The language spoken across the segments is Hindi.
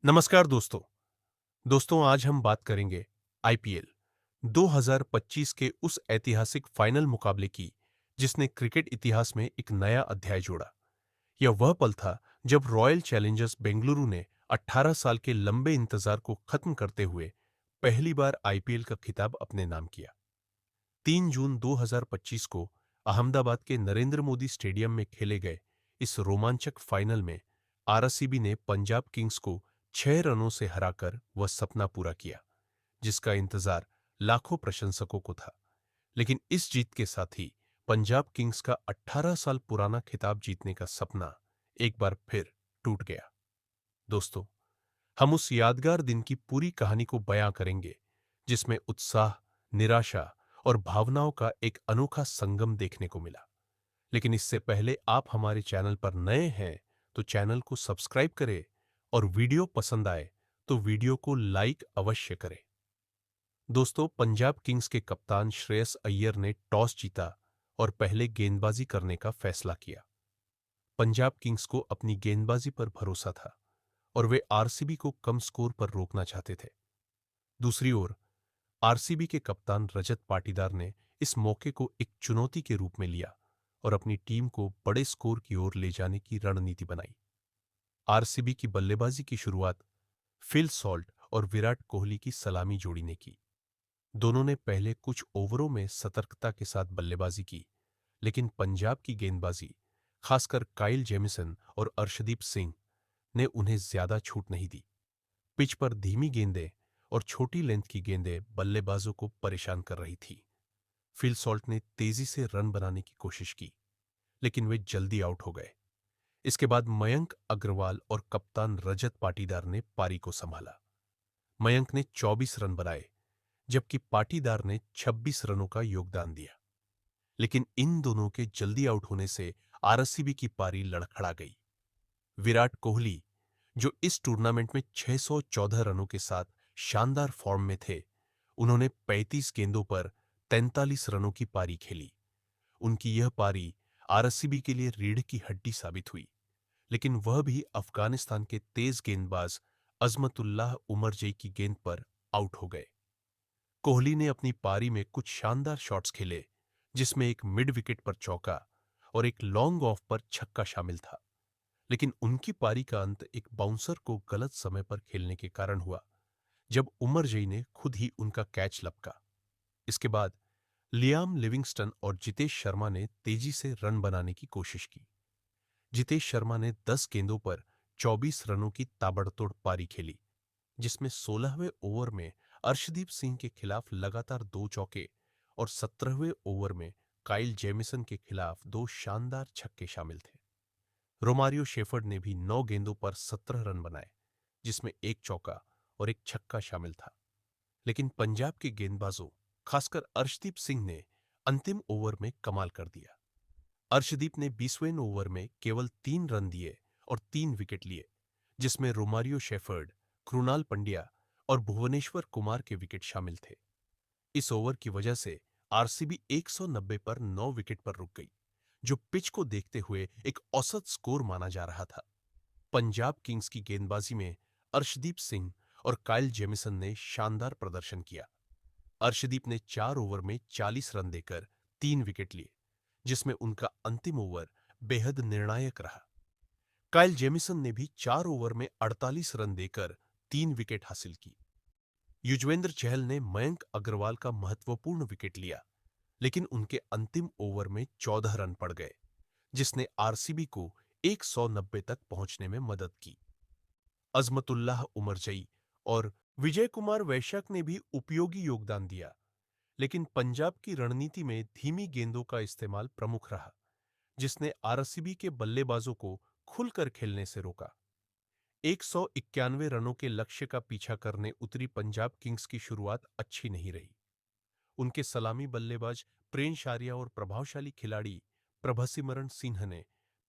नमस्कार दोस्तों। आज हम बात करेंगे आईपीएल 2025 के उस ऐतिहासिक फाइनल मुकाबले की जिसने क्रिकेट इतिहास में एक नया अध्याय जोड़ा। यह वह पल था जब रॉयल चैलेंजर्स बेंगलुरु ने 18 साल के लंबे इंतजार को खत्म करते हुए पहली बार आईपीएल का खिताब अपने नाम किया। 3 जून 2025 को अहमदाबाद के नरेंद्र मोदी स्टेडियम में खेले गए इस रोमांचक फाइनल में आरसीबी ने पंजाब किंग्स को 6 रनों से हराकर वह सपना पूरा किया जिसका इंतजार लाखों प्रशंसकों को था। लेकिन इस जीत के साथ ही पंजाब किंग्स का 18 साल पुराना खिताब जीतने का सपना एक बार फिर टूट गया। दोस्तों, हम उस यादगार दिन की पूरी कहानी को बयां करेंगे जिसमें उत्साह, निराशा और भावनाओं का एक अनोखा संगम देखने को मिला। लेकिन इससे पहले आप हमारे चैनल पर नए हैं तो चैनल को सब्सक्राइब करें और वीडियो पसंद आए तो वीडियो को लाइक अवश्य करें। दोस्तों, पंजाब किंग्स के कप्तान श्रेयस अय्यर ने टॉस जीता और पहले गेंदबाजी करने का फैसला किया। पंजाब किंग्स को अपनी गेंदबाजी पर भरोसा था और वे आरसीबी को कम स्कोर पर रोकना चाहते थे। दूसरी ओर आरसीबी के कप्तान रजत पाटीदार ने इस मौके को एक चुनौती के रूप में लिया और अपनी टीम को बड़े स्कोर की ओर ले जाने की रणनीति बनाई। आरसीबी की बल्लेबाजी की शुरुआत फिल सॉल्ट और विराट कोहली की सलामी जोड़ी ने की। दोनों ने पहले कुछ ओवरों में सतर्कता के साथ बल्लेबाजी की, लेकिन पंजाब की गेंदबाजी, खासकर काइल जेमिसन और अर्शदीप सिंह, ने उन्हें ज्यादा छूट नहीं दी। पिच पर धीमी गेंदें और छोटी लेंथ की गेंदें बल्लेबाजों को परेशान कर रही थी। फिल सॉल्ट ने तेजी से रन बनाने की कोशिश की, लेकिन वे जल्दी आउट हो गए। इसके बाद मयंक अग्रवाल और कप्तान रजत पाटीदार ने पारी को संभाला। मयंक ने 24 रन बनाए, जबकि पाटीदार ने 26 रनों का योगदान दिया। लेकिन इन दोनों के जल्दी आउट होने से आरसीबी की पारी लड़खड़ा गई। विराट कोहली, जो इस टूर्नामेंट में 614 रनों के साथ शानदार फॉर्म में थे, उन्होंने 35 गेंदों पर 43 रनों की पारी खेली। उनकी यह पारी आरसीबी के लिए रीढ़ की हड्डी साबित हुई, लेकिन वह भी अफगानिस्तान के तेज गेंदबाज अजमतुल्लाह उमरजई की गेंद पर आउट हो गए। कोहली ने अपनी पारी में कुछ शानदार शॉट्स खेले, जिसमें एक मिड विकेट पर चौका और एक लॉन्ग ऑफ पर छक्का शामिल था। लेकिन उनकी पारी का अंत एक बाउंसर को गलत समय पर खेलने के कारण हुआ, जब उमरजई ने खुद ही उनका कैच लपका। इसके बाद लियाम लिविंगस्टन और जितेश शर्मा ने तेजी से रन बनाने की कोशिश की। जितेश शर्मा ने 10 गेंदों पर 24 रनों की ताबड़तोड़ पारी खेली, जिसमें 16वें ओवर में अर्शदीप सिंह के खिलाफ लगातार 2 चौके और 17वें ओवर में काइल जेमिसन के खिलाफ 2 शानदार छक्के शामिल थे। रोमारियो शेफर्ड ने भी 9 गेंदों पर 17 रन बनाए, जिसमें एक चौका और एक छक्का शामिल था। लेकिन पंजाब के गेंदबाजों, खासकर अर्शदीप सिंह ने अंतिम ओवर में कमाल कर दिया। अर्शदीप ने 20वें ओवर में केवल 3 रन दिए और 3 विकेट लिए, जिसमें रोमारियो शेफर्ड, कृणाल पंड्या और भुवनेश्वर कुमार के विकेट शामिल थे। इस ओवर की वजह से आरसीबी 190 पर 9 विकेट पर रुक गई, जो पिच को देखते हुए एक औसत स्कोर माना जा रहा था। पंजाब किंग्स की गेंदबाजी में अर्शदीप सिंह और काइल जेमिसन ने शानदार प्रदर्शन किया। अर्शदीप ने 4 ओवर में 40 रन देकर 3 विकेट लिए, जिसमें उनका अंतिम ओवर बेहद निर्णायक रहा। काइल जेमिसन ने भी 4 ओवर में 48 रन देकर 3 विकेट हासिल की। युजवेंद्र चहल ने मयंक अग्रवाल का महत्वपूर्ण विकेट लिया, लेकिन उनके अंतिम ओवर में 14 रन पड़ गए, जिसने आरसीबी को 190 तक पहुंचने में मदद की। अजमतुल्लाह उमरजई और विजय कुमार वैश्यक ने भी उपयोगी योगदान दिया, लेकिन पंजाब की रणनीति में धीमी गेंदों का इस्तेमाल प्रमुख रहा, जिसने आरसीबी के बल्लेबाजों को खुलकर खेलने से रोका। 191 रनों के लक्ष्य का पीछा करने उतरी पंजाब किंग्स की शुरुआत अच्छी नहीं रही। उनके सलामी बल्लेबाज प्रेंश आर्या और प्रभावशाली खिलाड़ी प्रभसिमरन सिंह ने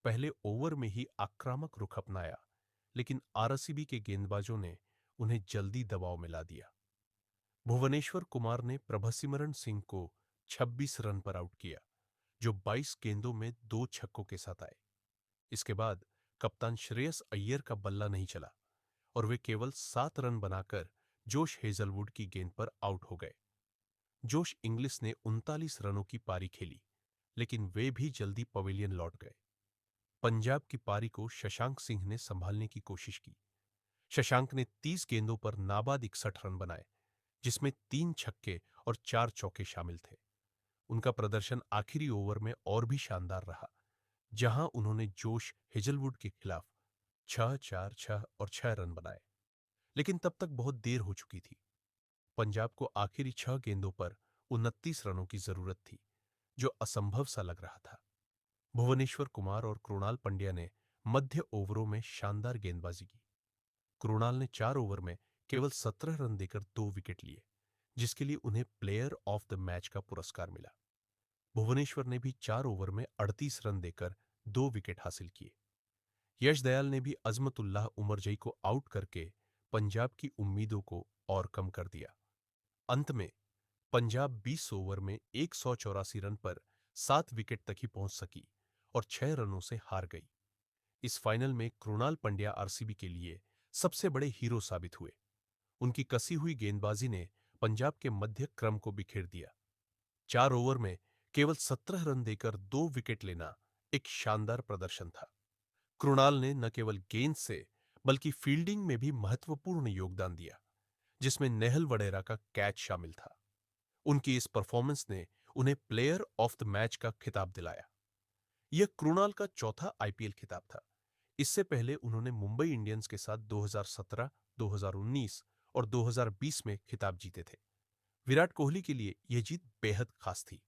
पहले ओवर में ही आक्रामक रुख अपनाया, लेकिन आरसीबी के गेंदबाजों ने उन्हें जल्दी दबाव में ला दिया। भुवनेश्वर कुमार ने प्रभसिमरन सिंह को 26 रन पर आउट किया, जो 22 गेंदों में 2 छक्कों के साथ आए। इसके बाद कप्तान श्रेयस अय्यर का बल्ला नहीं चला और वे केवल 7 रन बनाकर जोश हेजलवुड की गेंद पर आउट हो गए। जोश इंग्लिस ने 39 रनों की पारी खेली, लेकिन वे भी जल्दी पवेलियन लौट गए। पंजाब की पारी को शशांक सिंह ने संभालने की कोशिश की। शशांक ने 30 गेंदों पर नाबाद 61 रन बनाए, जिसमें 3 छक्के और 4 चौके शामिल थे। उनका प्रदर्शन आखिरी ओवर में और भी शानदार रहा, जहां उन्होंने जोश हेजलवुड के खिलाफ 6-4-6 और 6 रन बनाए। लेकिन तब तक बहुत देर हो चुकी थी। पंजाब को आखिरी 6 गेंदों पर 29 रनों की जरूरत थी, जो असंभव सा लग रहा था। भुवनेश्वर कुमार और कृणाल पंड्या ने मध्य ओवरों में शानदार गेंदबाजी की। कृणाल ने 4 ओवर में केवल 17 रन देकर 2 विकेट लिए, जिसके लिए उन्हें प्लेयर ऑफ द मैच का पुरस्कार मिला। भुवनेश्वर ने भी 4 ओवर में 38 रन देकर 2 विकेट हासिल किए। यश दयाल ने भी अजमतुल्लाह उमरजई को आउट करके पंजाब की उम्मीदों को और कम कर दिया। अंत में पंजाब 20 ओवर में 184 रन पर 7 विकेट तक ही पहुंच सकी और 6 रनों से हार गई। इस फाइनल में कृणाल पंड्या आरसीबी के लिए सबसे बड़े हीरो साबित हुए। उनकी कसी हुई गेंदबाजी ने पंजाब के मध्य क्रम को बिखेर दिया। 4 ओवर में केवल 17 रन देकर 2 विकेट लेना एक शानदार प्रदर्शन था। कृणाल ने न केवल गेंद से बल्कि फील्डिंग में भी महत्वपूर्ण योगदान दिया, जिसमें नेहल वडेरा का कैच शामिल था। उनकी इस परफॉर्मेंस ने उन्हें प्लेयर ऑफ द मैच का खिताब दिलाया। यह कृणाल का चौथा आईपीएल खिताब था। इससे पहले उन्होंने मुंबई इंडियंस के साथ 2017, 2019 और 2020 में खिताब जीते थे। विराट कोहली के लिए यह जीत बेहद खास थी।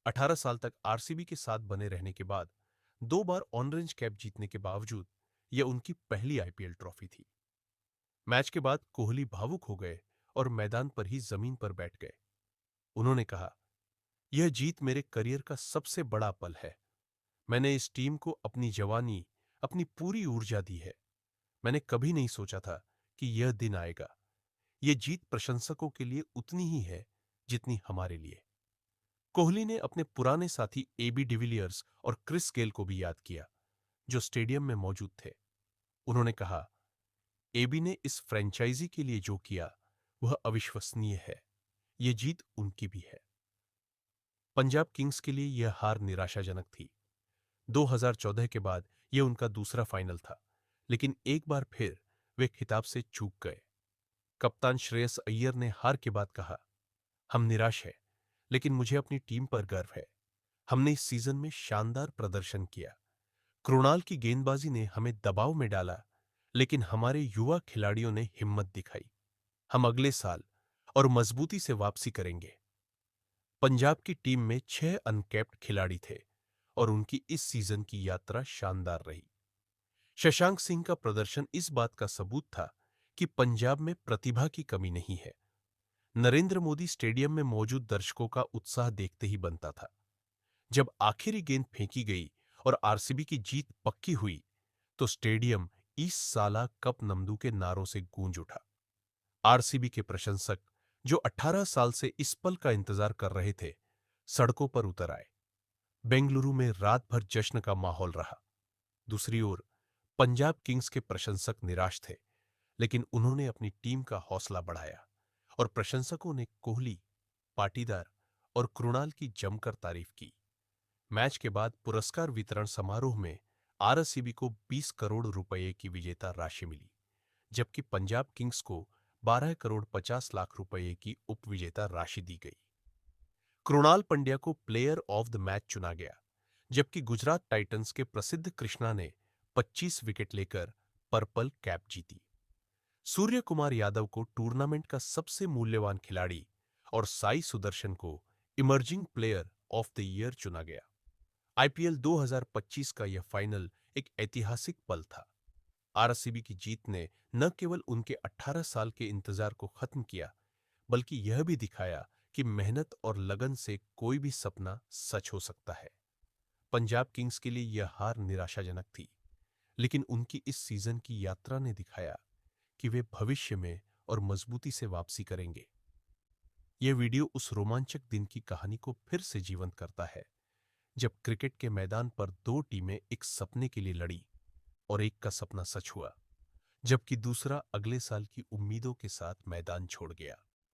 18 साल तक आरसीबी के साथ बने रहने के बाद 2 बार ऑरेंज कैप जीतने के बावजूद यह उनकी पहली आईपीएल ट्रॉफी थी। मैच के बाद कोहली भावुक हो गए और मैदान पर ही जमीन पर बैठ गए। उन्होंने कहा, यह जीत मेरे करियर का सबसे बड़ा पल है। मैंने इस टीम को अपनी जवानी, अपनी पूरी ऊर्जा दी है। मैंने कभी नहीं सोचा था कि यह दिन आएगा। यह जीत प्रशंसकों के लिए उतनी ही है जितनी हमारे लिए। कोहली ने अपने पुराने साथी एबी डिविलियर्स और क्रिस गेल को भी याद किया, जो स्टेडियम में मौजूद थे। उन्होंने कहा, एबी ने इस फ्रेंचाइजी के लिए जो किया वह अविश्वसनीय है। यह जीत उनकी भी है। पंजाब किंग्स के लिए यह हार निराशाजनक थी। 2014 के बाद यह उनका दूसरा फाइनल था, लेकिन एक बार फिर वे खिताब से चूक गए। कप्तान श्रेयस अय्यर ने हार के बाद कहा, हम निराश हैं, लेकिन मुझे अपनी टीम पर गर्व है। हमने इस सीजन में शानदार प्रदर्शन किया। कृणाल की गेंदबाजी ने हमें दबाव में डाला, लेकिन हमारे युवा खिलाड़ियों ने हिम्मत दिखाई। हम अगले साल और मजबूती से वापसी करेंगे। पंजाब की टीम में 6 अनकैप्ड खिलाड़ी थे और उनकी इस सीजन की यात्रा शानदार रही। शशांक सिंह का प्रदर्शन इस बात का सबूत था कि पंजाब में प्रतिभा की कमी नहीं है। नरेंद्र मोदी स्टेडियम में मौजूद दर्शकों का उत्साह देखते ही बनता था। जब आखिरी गेंद फेंकी गई और आरसीबी की जीत पक्की हुई, तो स्टेडियम इस साला कप नमदू के नारों से गूंज उठा। आरसीबी के प्रशंसक, जो 18 साल से इस पल का इंतजार कर रहे थे, सड़कों पर उतर आए। बेंगलुरु में रात भर जश्न का माहौल रहा। दूसरी ओर पंजाब किंग्स के प्रशंसक निराश थे, लेकिन उन्होंने अपनी टीम का हौसला बढ़ाया और प्रशंसकों ने कोहली, पाटीदार और कृणाल की जमकर तारीफ की। मैच के बाद पुरस्कार वितरण समारोह में आरसीबी को 20 करोड़ रुपए की विजेता राशि मिली, जबकि पंजाब किंग्स को 12 करोड़ 50 लाख रुपए की उपविजेता राशि दी गई। कृणाल पंड्या को प्लेयर ऑफ द मैच चुना गया, जबकि गुजरात टाइटंस के प्रसिद्ध कृष्णा ने 25 विकेट लेकर पर्पल कैप जीती। सूर्य कुमार यादव को टूर्नामेंट का सबसे मूल्यवान खिलाड़ी और साई सुदर्शन को emerging player of the year चुना गया। आईपीएल 2025 का यह फाइनल एक ऐतिहासिक पल था। आरसीबी की जीत ने न केवल उनके 18 साल के इंतजार को खत्म किया, बल्कि यह भी दिखाया कि मेहनत और लगन से कोई भी सपना सच हो सकता है। पंजाब किंग्स के लिए यह हार निराशाजनक थी, लेकिन उनकी इस सीजन की यात्रा ने दिखाया कि वे भविष्य में और मजबूती से वापसी करेंगे। यह वीडियो उस रोमांचक दिन की कहानी को फिर से जीवंत करता है, जब क्रिकेट के मैदान पर 2 टीमें एक सपने के लिए लड़ी और एक का सपना सच हुआ। जबकि दूसरा अगले साल की उम्मीदों के साथ मैदान छोड़ गया।